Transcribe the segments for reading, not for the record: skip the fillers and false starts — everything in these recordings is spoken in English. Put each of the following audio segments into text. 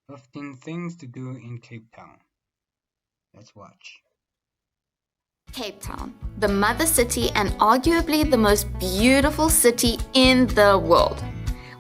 15 things to do in Cape Town. Let's watch. Cape Town, the mother city and arguably the most beautiful city in the world.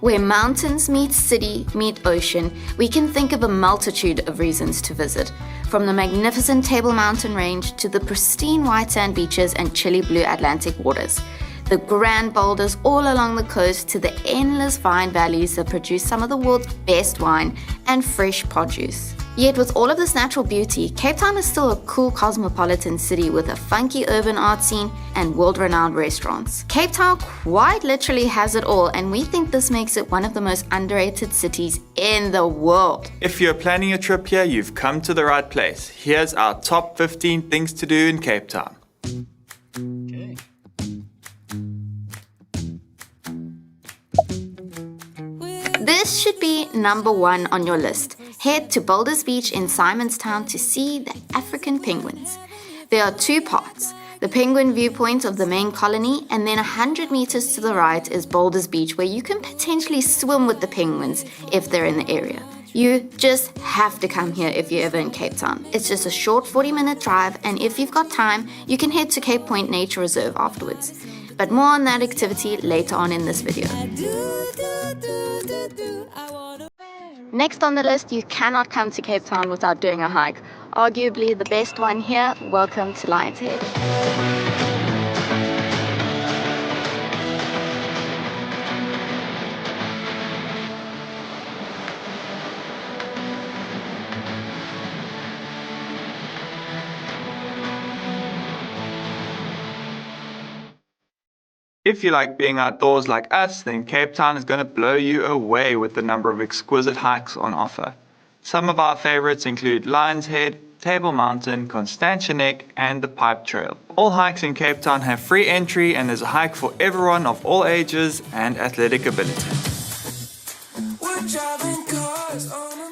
Where mountains meet city, meet ocean, we can think of a multitude of reasons to visit. From the magnificent Table Mountain Range to the pristine white sand beaches and chilly blue Atlantic waters. The grand boulders all along the coast to the endless vine valleys that produce some of the world's best wine and fresh produce. Yet with all of this natural beauty, Cape Town is still a cool cosmopolitan city with a funky urban art scene and world-renowned restaurants. Cape Town quite literally has it all, and we think this makes it one of the most underrated cities in the world. If you're planning a trip here, you've come to the right place. Here's our top 15 things to do in Cape Town. Okay. This should be number 1 on your list. Head to Boulders Beach in Simonstown to see the African penguins. There are 2 parts, the penguin viewpoint of the main colony, and then 100 meters to the right is Boulders Beach, where you can potentially swim with the penguins if they're in the area. You just have to come here if you're ever in Cape Town. It's just a short 40-minute drive, and if you've got time, you can head to Cape Point Nature Reserve afterwards. But more on that activity later on in this video. Next on the list, you cannot come to Cape Town without doing a hike. Arguably the best one here, welcome to Lions Head. If you like being outdoors like us, then Cape Town is going to blow you away with the number of exquisite hikes on offer. Some of our favorites include Lions Head, Table Mountain, Constantia Neck, and the Pipe Trail. All hikes in Cape Town have free entry, and there's a hike for everyone of all ages and athletic ability.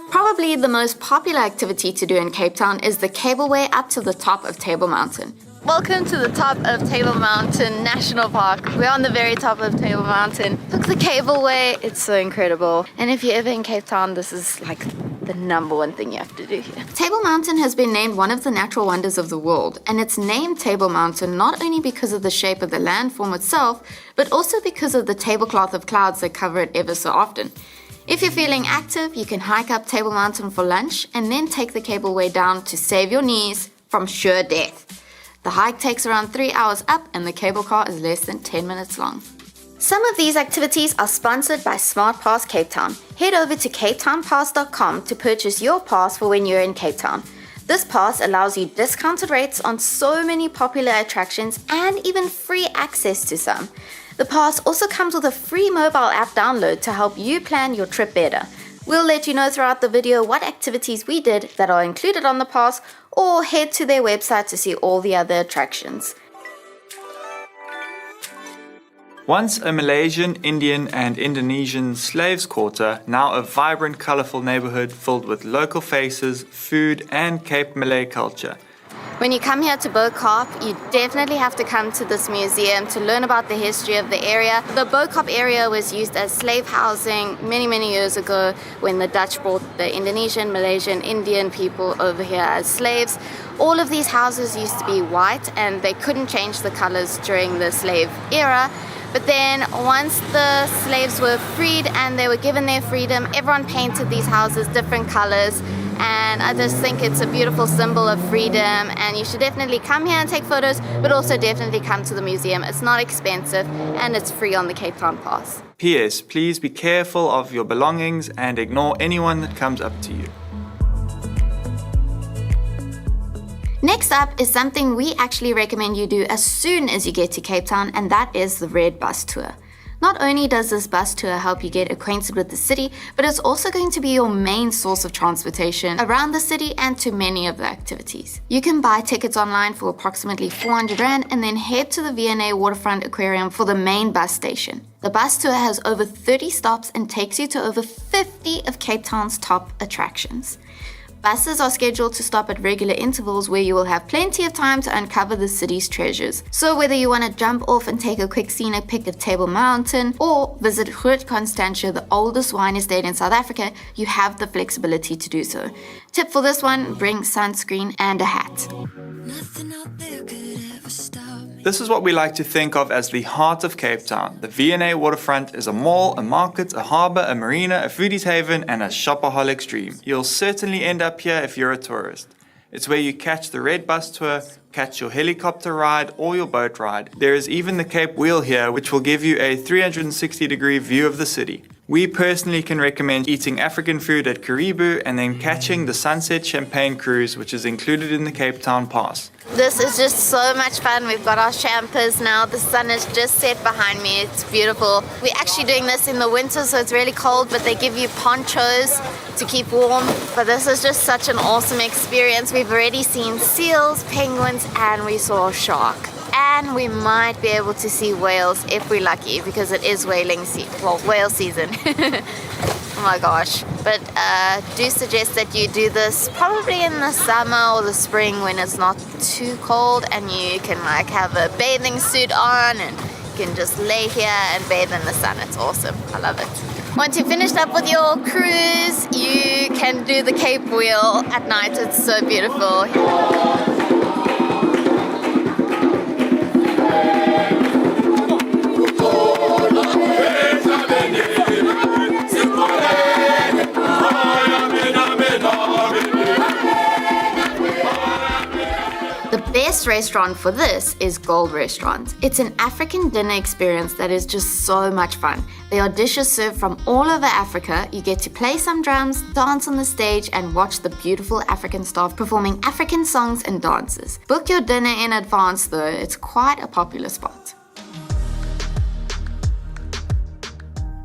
Probably the most popular activity to do in Cape Town is the cableway up to the top of Table Mountain. Welcome to the top of Table Mountain National Park. We're on the very top of Table Mountain. Look, the cableway, it's so incredible. And if you're ever in Cape Town, this is like the number 1 thing you have to do here. Table Mountain has been named one of the natural wonders of the world, and it's named Table Mountain not only because of the shape of the landform itself, but also because of the tablecloth of clouds that cover it ever so often. If you're feeling active, you can hike up Table Mountain for lunch and then take the cableway down to save your knees from sure death. The hike takes around 3 hours up and the cable car is less than 10 minutes long. Some of these activities are sponsored by SmartPass Cape Town. Head over to capetownpass.com to purchase your pass for when you're in Cape Town. This pass allows you discounted rates on so many popular attractions and even free access to some. The pass also comes with a free mobile app download to help you plan your trip better. We'll let you know throughout the video what activities we did that are included on the pass, or head to their website to see all the other attractions. Once a Malaysian, Indian, and Indonesian slaves quarter, now a vibrant, colorful neighborhood filled with local faces, food, and Cape Malay culture. When you come here to Bo-Kaap, you definitely have to come to this museum to learn about the history of the area. The Bo-Kaap area was used as slave housing many years ago when the Dutch brought the Indonesian, Malaysian, Indian people over here as slaves. All of these houses used to be white and they couldn't change the colors during the slave era. But then once the slaves were freed and they were given their freedom, everyone painted these houses different colors. And I just think it's a beautiful symbol of freedom, and you should definitely come here and take photos, but also definitely come to the museum. It's not expensive and it's free on the Cape Town Pass. P.S. Please be careful of your belongings and ignore anyone that comes up to you. Next up is something we actually recommend you do as soon as you get to Cape Town, and that is the Red Bus Tour. Not only does this bus tour help you get acquainted with the city, but it's also going to be your main source of transportation around the city and to many of the activities. You can buy tickets online for approximately 400 Rand and then head to the V&A Waterfront Aquarium for the main bus station. The bus tour has over 30 stops and takes you to over 50 of Cape Town's top attractions. Buses are scheduled to stop at regular intervals where you will have plenty of time to uncover the city's treasures. So whether you want to jump off and take a quick scenic pic at Table Mountain or visit Groot Constantia, the oldest wine estate in South Africa, you have the flexibility to do so. Tip for this one, bring sunscreen and a hat. This is what we like to think of as the heart of Cape Town. The V&A waterfront is a mall, a market, a harbour, a marina, a foodie's haven and a shopaholic's dream. You'll certainly end up here if you're a tourist. It's where you catch the red bus tour, catch your helicopter ride or your boat ride. There is even the Cape Wheel here, which will give you a 360-degree view of the city. We personally can recommend eating African food at Karibu and then catching the Sunset Champagne cruise, which is included in the Cape Town Pass. This is just so much fun. We've got our champers now. The sun is just set behind me. It's beautiful. We're actually doing this in the winter, so it's really cold, but they give you ponchos to keep warm. But this is just such an awesome experience. We've already seen seals, penguins, and we saw a shark. And we might be able to see whales if we're lucky, because it is whale season. Oh my gosh. But do suggest that you do this probably in the summer or the spring when it's not too cold and you can like have a bathing suit on and you can just lay here and bathe in the sun. It's awesome. I love it. Once you've finished up with your cruise, you can do the Cape Wheel at night. It's so beautiful. The best restaurant for this is Gold Restaurant. It's an African dinner experience that is just so much fun. There are dishes served from all over Africa. You get to play some drums, dance on the stage, and watch the beautiful African staff performing African songs and dances. Book your dinner in advance though, it's quite a popular spot.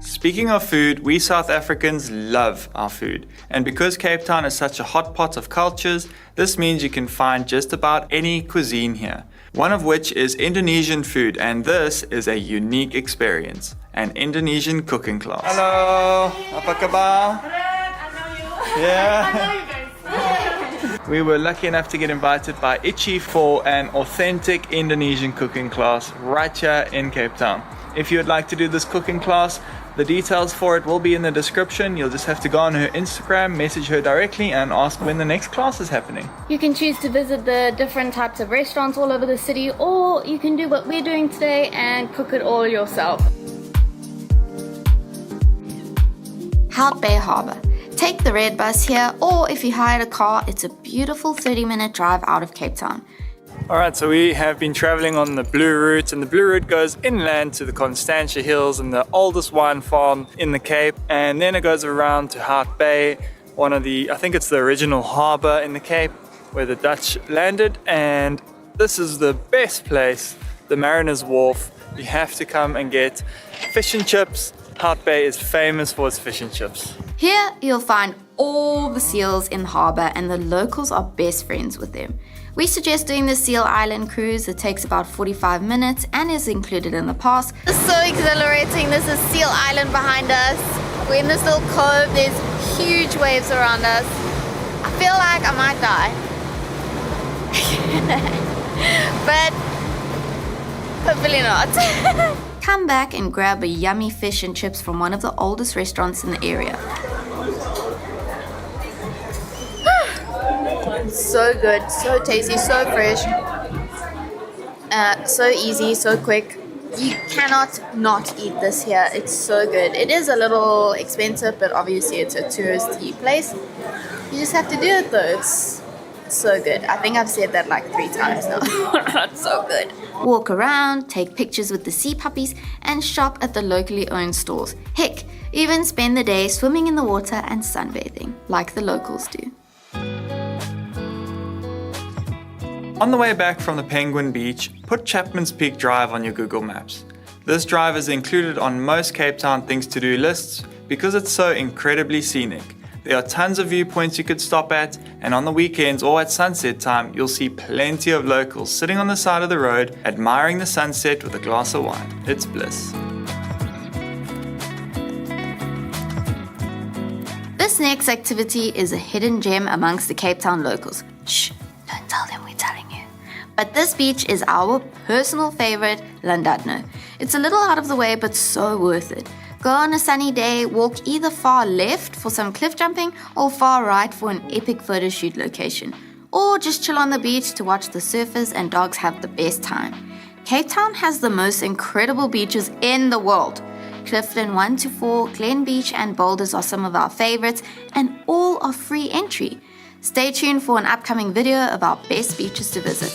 Speaking of food, we South Africans love our food. And because Cape Town is such a hot pot of cultures, this means you can find just about any cuisine here. One of which is Indonesian food, and this is a unique experience. An Indonesian cooking class. Hello, apa kabar? Yeah. We were lucky enough to get invited by Itchy for an authentic Indonesian cooking class right here in Cape Town. If you would like to do this cooking class, the details for it will be in the description. You'll just have to go on her Instagram, message her directly and ask when the next class is happening. You can choose to visit the different types of restaurants all over the city, or you can do what we're doing today and cook it all yourself. Hout Bay Harbour. Take the red bus here, or if you hired a car, it's a beautiful 30-minute drive out of Cape Town. Alright, so we have been traveling on the Blue Route, and the Blue Route goes inland to the Constantia Hills and the oldest wine farm in the Cape, and then it goes around to Hout Bay, I think it's the original harbour in the Cape where the Dutch landed, and this is the best place, the Mariner's Wharf. You have to come and get fish and chips. Hout Bay is famous for its fish and chips. Here you'll find all the seals in the harbour, and the locals are best friends with them. We suggest doing the Seal Island cruise. It takes about 45 minutes and is included in the pass. It's so exhilarating. This is Seal Island behind us. We're in this little cove. There's huge waves around us. I feel like I might die. But hopefully not. Come back and grab a yummy fish and chips from one of the oldest restaurants in the area. So good, so tasty, so fresh, so easy, so quick. You cannot not eat this here. It's so good. It is a little expensive, but obviously it's a touristy place. You just have to do it though. It's so good. I think I've said that like 3 times now. It's so good. Walk around, take pictures with the sea puppies, and shop at the locally owned stores. Heck, even spend the day swimming in the water and sunbathing, like the locals do. On the way back from the Penguin Beach, put Chapman's Peak Drive on your Google Maps. This drive is included on most Cape Town things to do lists because it's so incredibly scenic. There are tons of viewpoints you could stop at, and on the weekends or at sunset time, you'll see plenty of locals sitting on the side of the road admiring the sunset with a glass of wine. It's bliss. This next next activity is a hidden gem amongst the Cape Town locals. Shh, don't tell them we're telling you. But this beach is our personal favorite, Llandudno. It's a little out of the way, but so worth it. Go on a sunny day, walk either far left for some cliff jumping or far right for an epic photo shoot location. Or just chill on the beach to watch the surfers and dogs have the best time. Cape Town has the most incredible beaches in the world. Clifton 1 to 4, Glen Beach and Boulders are some of our favorites, and all are free entry. Stay tuned for an upcoming video of our best beaches to visit.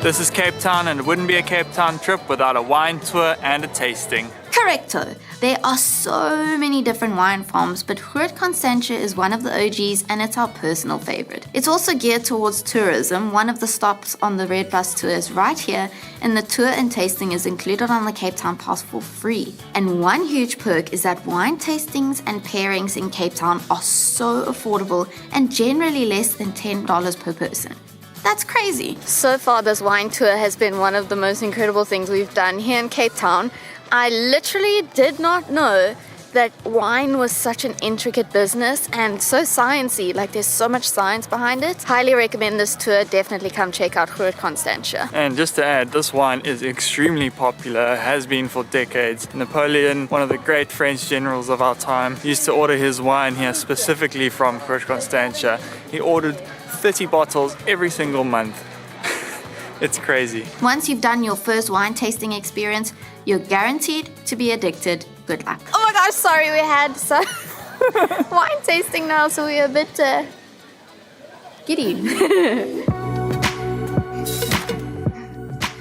This is Cape Town, and it wouldn't be a Cape Town trip without a wine tour and a tasting. Correcto. There are so many different wine farms, but Groot Constantia is one of the OGs and it's our personal favorite. It's also geared towards tourism. One of the stops on the Red Bus tour is right here, and the tour and tasting is included on the Cape Town Pass for free. And one huge perk is that wine tastings and pairings in Cape Town are so affordable and generally less than $10 per person. That's crazy. So far, this wine tour has been one of the most incredible things we've done here in Cape Town. I literally did not know that wine was such an intricate business and so sciencey. Like, there's so much science behind it. Highly recommend this tour. Definitely come check out Groot Constantia. And just to add, this wine is extremely popular, has been for decades. Napoleon, one of the great French generals of our time, used to order his wine here specifically from Groot Constantia. He ordered 30 bottles every single month. It's crazy. Once you've done your first wine tasting experience, you're guaranteed to be addicted. Good luck. Oh my gosh, sorry, we had some wine tasting now, so we're a bit giddy.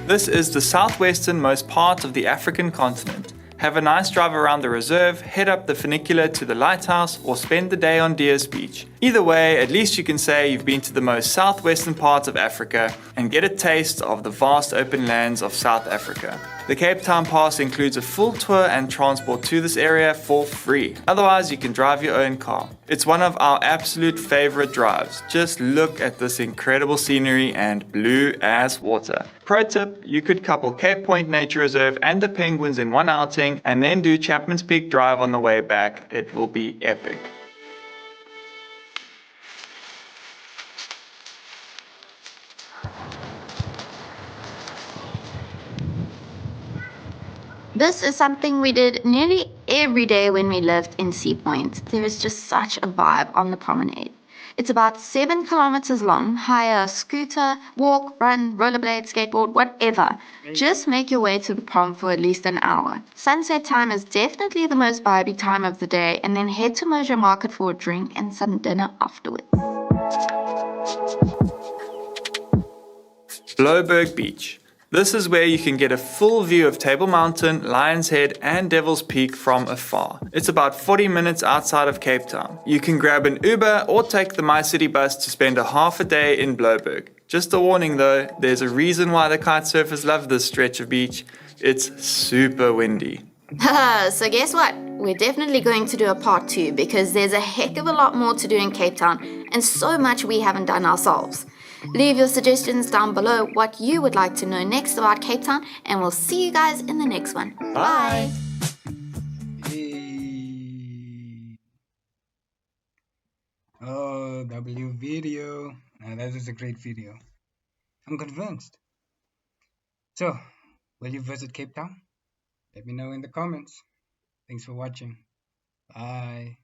This is the southwesternmost part of the African continent. Have a nice drive around the reserve, head up the funicular to the lighthouse, or spend the day on Deers Beach. Either way, at least you can say you've been to the most southwestern part of Africa and get a taste of the vast open lands of South Africa. The Cape Town Pass includes a full tour and transport to this area for free. Otherwise, you can drive your own car. It's one of our absolute favorite drives. Just look at this incredible scenery and blue as water. Pro tip, you could couple Cape Point Nature Reserve and the penguins in one outing and then do Chapman's Peak Drive on the way back. It will be epic. This is something we did nearly every day when we lived in Sea Point. There is just such a vibe on the promenade. It's about 7 kilometers long. Hire a scooter, walk, run, rollerblade, skateboard, whatever. Just make your way to the prom for at least an hour. Sunset time is definitely the most vibey time of the day, and then head to Mojo Market for a drink and some dinner afterwards. Blouberg Beach. This is where you can get a full view of Table Mountain, Lion's Head and Devil's Peak from afar. It's about 40 minutes outside of Cape Town. You can grab an Uber or take the MyCity bus to spend a half a day in Blouberg. Just a warning though, there's a reason why the kite surfers love this stretch of beach. It's super windy. So guess what? We're definitely going to do a part 2 because there's a heck of a lot more to do in Cape Town and so much we haven't done ourselves. Leave your suggestions down below what you would like to know next about Cape Town, and we'll see you guys in the next one. Bye! Hey. Oh, W video. Now that is a great video. I'm convinced. So, will you visit Cape Town? Let me know in the comments. Thanks for watching. Bye.